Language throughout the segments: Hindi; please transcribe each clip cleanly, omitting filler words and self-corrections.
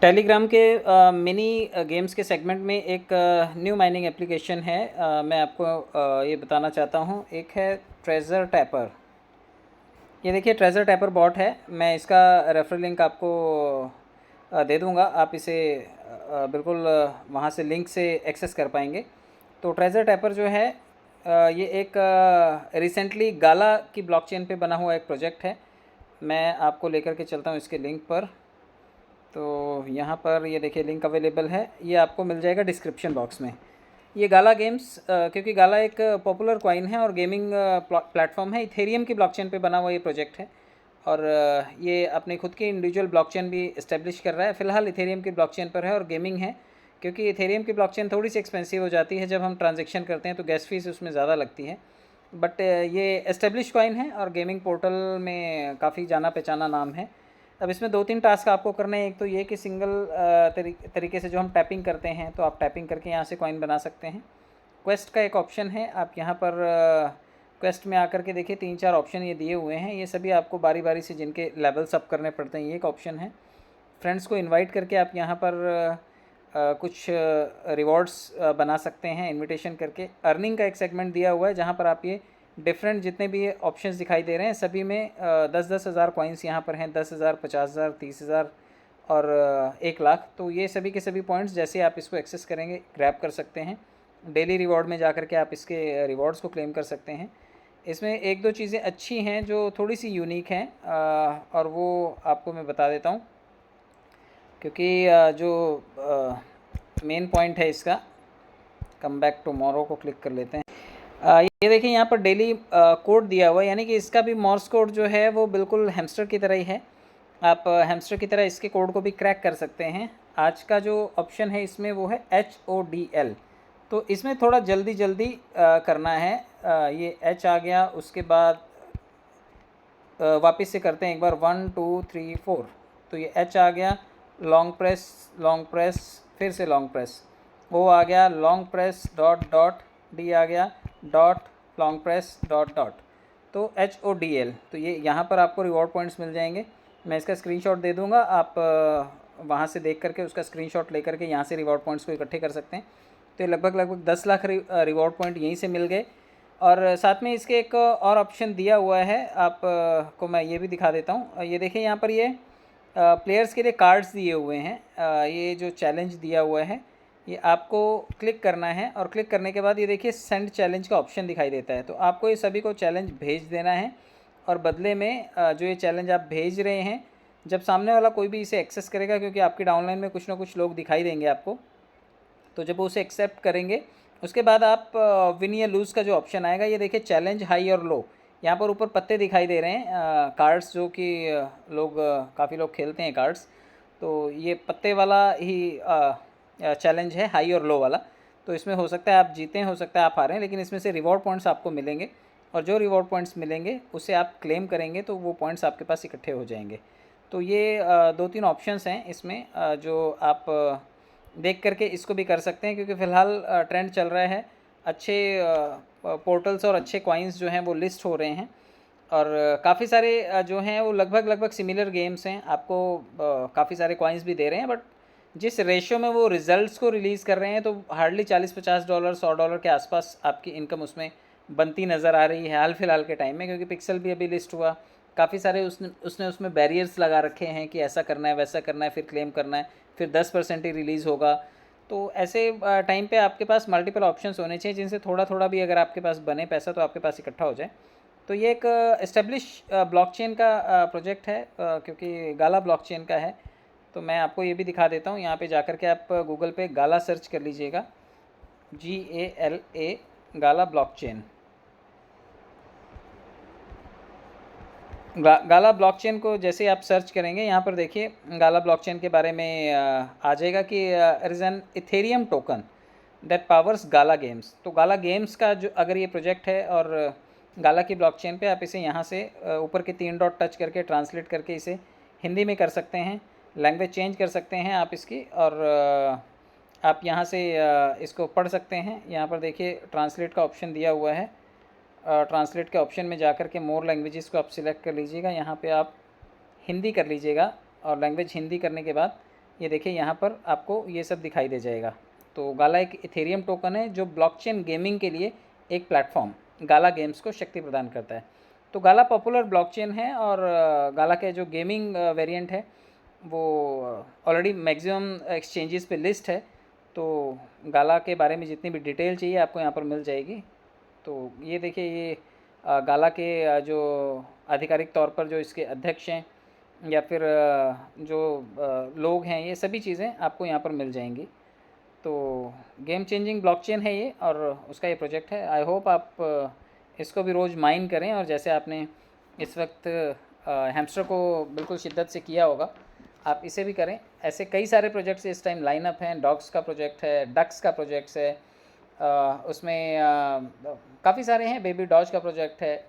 टेलीग्राम के मिनी गेम्स के सेगमेंट में एक न्यू माइनिंग एप्लीकेशन है। मैं आपको ये बताना चाहता हूँ। एक है ट्रेजर टैपर। ये देखिए ट्रेजर टैपर बॉट है। मैं इसका रेफरल लिंक आपको दे दूँगा। आप इसे बिल्कुल वहाँ से लिंक से एक्सेस कर पाएंगे। तो ट्रेजर टैपर जो है ये एक रिसेंटली गाला की ब्लॉकचेन पे बना हुआ एक प्रोजेक्ट है। मैं आपको लेकर के चलता हूँ इसके लिंक पर। तो यहाँ पर ये देखिए लिंक अवेलेबल है, ये आपको मिल जाएगा डिस्क्रिप्शन बॉक्स में। ये गाला गेम्स क्योंकि गाला एक पॉपुलर कॉइन है और गेमिंग प्लेटफॉर्म है। इथेरियम की ब्लॉकचेन पे बना हुआ ये प्रोजेक्ट है और ये अपनी खुद की इंडिविजुअल ब्लॉकचेन भी इस्टेब्लिश कर रहा है। फ़िलहाल इथेरियम की ब्लॉकचेन पर है और गेमिंग है, क्योंकि इथेरियम की ब्लॉकचेन थोड़ी सी एक्सपेंसिव हो जाती है। जब हम ट्रांजेक्शन करते हैं तो गैस फीस उसमें ज़्यादा लगती है। बट ये एस्टेब्लिश कॉइन है और गेमिंग पोर्टल में काफ़ी जाना पहचाना नाम है। अब इसमें 2-3 टास्क आपको करने हैं। एक तो ये कि सिंगल तरीके से जो हम टैपिंग करते हैं, तो आप टैपिंग करके यहाँ से कॉइन बना सकते हैं। क्वेस्ट का एक ऑप्शन है, आप यहाँ पर क्वेस्ट में आकर के देखिए 3-4 ऑप्शन ये दिए हुए हैं। ये सभी आपको बारी बारी से जिनके लेवल्स अप करने पड़ते हैं, ये एक ऑप्शन है। फ्रेंड्स को इनवाइट करके आप यहाँ पर कुछ रिवॉर्ड्स बना सकते हैं इनविटेशन करके। अर्निंग का एक सेगमेंट दिया हुआ है जहाँ पर आप ये डिफरेंट जितने भी ऑप्शंस दिखाई दे रहे हैं सभी में 10-10 हज़ार कॉइन्स यहाँ पर हैं। 10,000, 50,000, 30,000 और 1 लाख। तो ये सभी के सभी पॉइंट्स जैसे आप इसको एक्सेस करेंगे ग्रैब कर सकते हैं। डेली रिवॉर्ड में जाकर के आप इसके रिवॉर्ड्स को क्लेम कर सकते हैं। इसमें 1-2 चीज़ें अच्छी हैं जो थोड़ी सी यूनिक हैं और वो आपको मैं बता देता हूँ, क्योंकि जो मेन पॉइंट है इसका। कम बैक टुमारो को क्लिक कर लेते हैं। ये देखिए यहाँ पर डेली कोड दिया हुआ है, यानी कि इसका भी मॉर्स कोड जो है वो बिल्कुल हैमस्टर की तरह ही है। आप हैमस्टर की तरह इसके कोड को भी क्रैक कर सकते हैं। आज का जो ऑप्शन है इसमें वो है HODL। तो इसमें थोड़ा जल्दी जल्दी करना है। ये H आ गया, उसके बाद वापस से करते हैं एक बार 1 2 3 4। तो ये H आ गया, लॉन्ग प्रेस, फिर से लॉन्ग प्रेस। O आ गया, long press dot dot, D आ गया, dot long press dot dot. तो HODL। तो ये यहाँ पर आपको रिवॉर्ड पॉइंट्स मिल जाएंगे। मैं इसका स्क्रीनशॉट दे दूँगा, आप वहाँ से देख करके उसका स्क्रीनशॉट लेकर के यहाँ से रिवॉर्ड पॉइंट्स को इकट्ठे कर सकते हैं। तो ये लगभग 10 लाख रिवॉर्ड पॉइंट यहीं से मिल गए। और साथ में इसके एक और ऑप्शन दिया हुआ है, आप को मैं ये भी दिखा देता हूँ। ये देखिए यहाँ पर ये प्लेयर्स के लिए कार्ड्स दिए हुए हैं। ये जो चैलेंज दिया हुआ है ये आपको क्लिक करना है और क्लिक करने के बाद ये देखिए सेंड चैलेंज का ऑप्शन दिखाई देता है। तो आपको ये सभी को चैलेंज भेज देना है और बदले में जो ये चैलेंज आप भेज रहे हैं, जब सामने वाला कोई भी इसे एक्सेस करेगा, क्योंकि आपके डाउनलाइन में कुछ ना कुछ लोग दिखाई देंगे आपको, तो जब वो उसे एक्सेप्ट करेंगे उसके बाद आप विन या लूज़ का जो ऑप्शन आएगा, ये देखिए चैलेंज हाई और लो, यहाँ पर ऊपर पत्ते दिखाई दे रहे हैं कार्ड्स, जो कि लोग काफ़ी लोग खेलते हैं कार्ड्स। तो ये पत्ते वाला ही चैलेंज है, हाई और लो वाला। तो इसमें हो सकता है आप जीते हैं, हो सकता है आप हारें, लेकिन इसमें से रिवॉर्ड पॉइंट्स आपको मिलेंगे और जो रिवॉर्ड पॉइंट्स मिलेंगे उसे आप क्लेम करेंगे तो वो पॉइंट्स आपके पास इकट्ठे हो जाएंगे। तो ये 2-3 ऑप्शंस हैं इसमें जो आप देख करके इसको भी कर सकते हैं, क्योंकि फ़िलहाल ट्रेंड चल रहा है। अच्छे पोर्टल्स और अच्छे कॉइन्स जो हैं वो लिस्ट हो रहे हैं और काफ़ी सारे जो हैं वो लगभग सिमिलर गेम्स हैं। आपको काफ़ी सारे कॉइन्स भी दे रहे हैं, बट जिस रेशियो में वो रिज़ल्ट्स को रिलीज़ कर रहे हैं तो हार्डली $40-50, $100 के आसपास आपकी इनकम उसमें बनती नज़र आ रही है हाल फिलहाल के टाइम में। क्योंकि पिक्सल भी अभी लिस्ट हुआ, काफ़ी सारे उसने उसमें बैरियर्स लगा रखे हैं कि ऐसा करना है, वैसा करना है, फिर क्लेम करना है, फिर 10% ही रिलीज़ होगा। तो ऐसे टाइम पे आपके पास मल्टीपल ऑप्शंस होने चाहिए जिनसे थोड़ा थोड़ा भी अगर आपके पास बने पैसा तो आपके पास इकट्ठा हो जाए। तो ये एक एस्टेब्लिश ब्लॉकचेन का प्रोजेक्ट है, क्योंकि गाला ब्लॉकचेन का है। तो मैं आपको ये भी दिखा देता हूँ, यहाँ पे जाकर के आप गूगल पे गाला सर्च कर लीजिएगा, GALA गाला ब्लॉकचेन। गाला ब्लॉकचेन को जैसे आप सर्च करेंगे यहाँ पर देखिए गाला ब्लॉकचेन के बारे में आ जाएगा कि it is an Ethereum token that powers gala games. तो गाला गेम्स का जो अगर ये प्रोजेक्ट है और गाला की ब्लॉकचेन पे आप इसे यहाँ से ऊपर के 3 डॉट टच करके ट्रांसलेट करके इसे हिंदी में कर सकते हैं, लैंग्वेज चेंज कर सकते हैं आप इसकी, और आप यहाँ से इसको पढ़ सकते हैं। यहाँ पर देखिए ट्रांसलेट का ऑप्शन दिया हुआ है। ट्रांसलेट के ऑप्शन में जाकर के मोर लैंग्वेजेस को आप सिलेक्ट कर लीजिएगा, यहाँ पे आप हिंदी कर लीजिएगा और लैंग्वेज हिंदी करने के बाद ये देखिए यहाँ पर आपको ये सब दिखाई दे जाएगा। तो गाला एक इथेरियम टोकन है जो ब्लॉकचेन गेमिंग के लिए एक प्लेटफॉर्म गाला गेम्स को शक्ति प्रदान करता है। तो गाला पॉपुलर ब्लॉकचेन है और गाला के जो गेमिंग वेरिएंट है वो ऑलरेडी मैक्सिमम एक्सचेंजेस पे लिस्ट है। तो गाला के बारे में जितनी भी डिटेल चाहिए आपको यहाँ पर मिल जाएगी। तो ये देखिए ये गाला के जो आधिकारिक तौर पर जो इसके अध्यक्ष हैं या फिर जो लोग हैं, ये सभी चीज़ें आपको यहाँ पर मिल जाएंगी। तो गेम चेंजिंग ब्लॉकचेन है ये और उसका ये प्रोजेक्ट है। आई होप आप इसको भी रोज़ माइन करें और जैसे आपने इस वक्त हैमस्टर को बिल्कुल शिद्दत से किया होगा, आप इसे भी करें। ऐसे कई सारे प्रोजेक्ट्स इस टाइम लाइनअप हैं। डॉग्स का प्रोजेक्ट है, डक्स का प्रोजेक्ट्स है, उसमें काफ़ी सारे हैं। बेबी डॉज का प्रोजेक्ट है,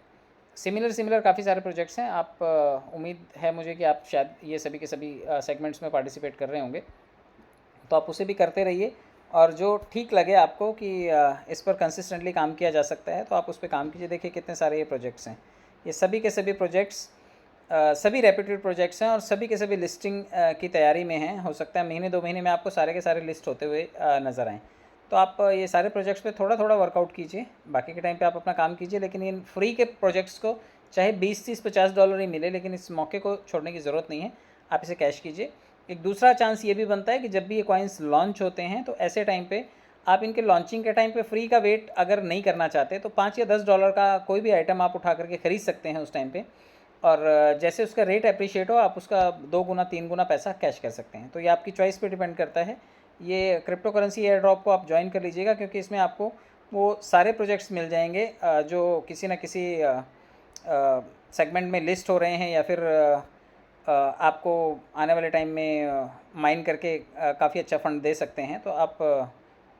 सिमिलर काफ़ी सारे प्रोजेक्ट्स हैं। आप उम्मीद है मुझे कि आप शायद ये सभी के सभी सेगमेंट्स में पार्टिसिपेट कर रहे होंगे, तो आप उसे भी करते रहिए। और जो ठीक लगे आपको कि इस पर कंसिस्टेंटली काम किया जा सकता है तो आप उस पर काम कीजिए। देखिए कितने सारे ये प्रोजेक्ट्स हैं। ये सभी के सभी प्रोजेक्ट्स सभी रेप्यूटेड प्रोजेक्ट्स हैं और सभी के सभी लिस्टिंग की तैयारी में हैं। हो सकता है महीने 2 महीने में आपको सारे के सारे लिस्ट होते हुए नज़र आएँ। तो आप ये सारे प्रोजेक्ट्स पे थोड़ा थोड़ा वर्कआउट कीजिए, बाकी के टाइम पे आप अपना काम कीजिए। लेकिन इन फ्री के प्रोजेक्ट्स को चाहे 20, 30, $50 ही मिले, लेकिन इस मौके को छोड़ने की ज़रूरत नहीं है। आप इसे कैश कीजिए। एक दूसरा चांस ये भी बनता है कि जब भी ये कॉइन्स लॉन्च होते हैं तो ऐसे टाइम पे आप इनके लॉन्चिंग के टाइम पे फ्री का वेट अगर नहीं करना चाहते तो $5 या $10 का कोई भी आइटम आप उठा करके ख़रीद सकते हैं उस टाइम पे। और जैसे उसका रेट अप्रिशिएट हो आप उसका 2 गुना 3 गुना पैसा कैश कर सकते हैं। तो ये आपकी चॉइस पे डिपेंड करता है। ये क्रिप्टो करेंसी एयर ड्रॉप को आप ज्वाइन कर लीजिएगा, क्योंकि इसमें आपको वो सारे प्रोजेक्ट्स मिल जाएंगे जो किसी न किसी सेगमेंट में लिस्ट हो रहे हैं या फिर आपको आने वाले टाइम में माइन करके काफ़ी अच्छा फंड दे सकते हैं। तो आप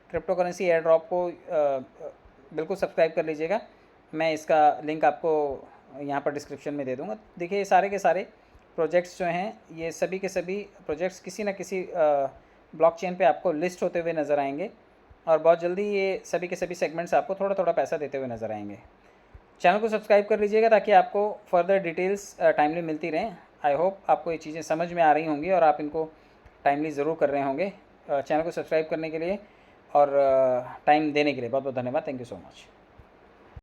क्रिप्टो करेंसी एयर ड्रॉप को बिल्कुल सब्सक्राइब कर लीजिएगा। मैं इसका लिंक आपको यहाँ पर डिस्क्रिप्शन में दे दूँगा। देखिए ये सारे के सारे प्रोजेक्ट्स जो हैं, ये सभी के सभी प्रोजेक्ट्स किसी न किसी ब्लॉकचेन पे आपको लिस्ट होते हुए नज़र आएंगे और बहुत जल्दी ये सभी के सभी सेगमेंट्स आपको थोड़ा थोड़ा पैसा देते हुए नज़र आएंगे। चैनल को सब्सक्राइब कर लीजिएगा ताकि आपको फर्दर डिटेल्स टाइमली मिलती रहें। आई होप आपको ये चीज़ें समझ में आ रही होंगी और आप इनको टाइमली ज़रूर कर रहे होंगे। चैनल को सब्सक्राइब करने के लिए और टाइम देने के लिए बहुत बहुत धन्यवाद। Thank you so much.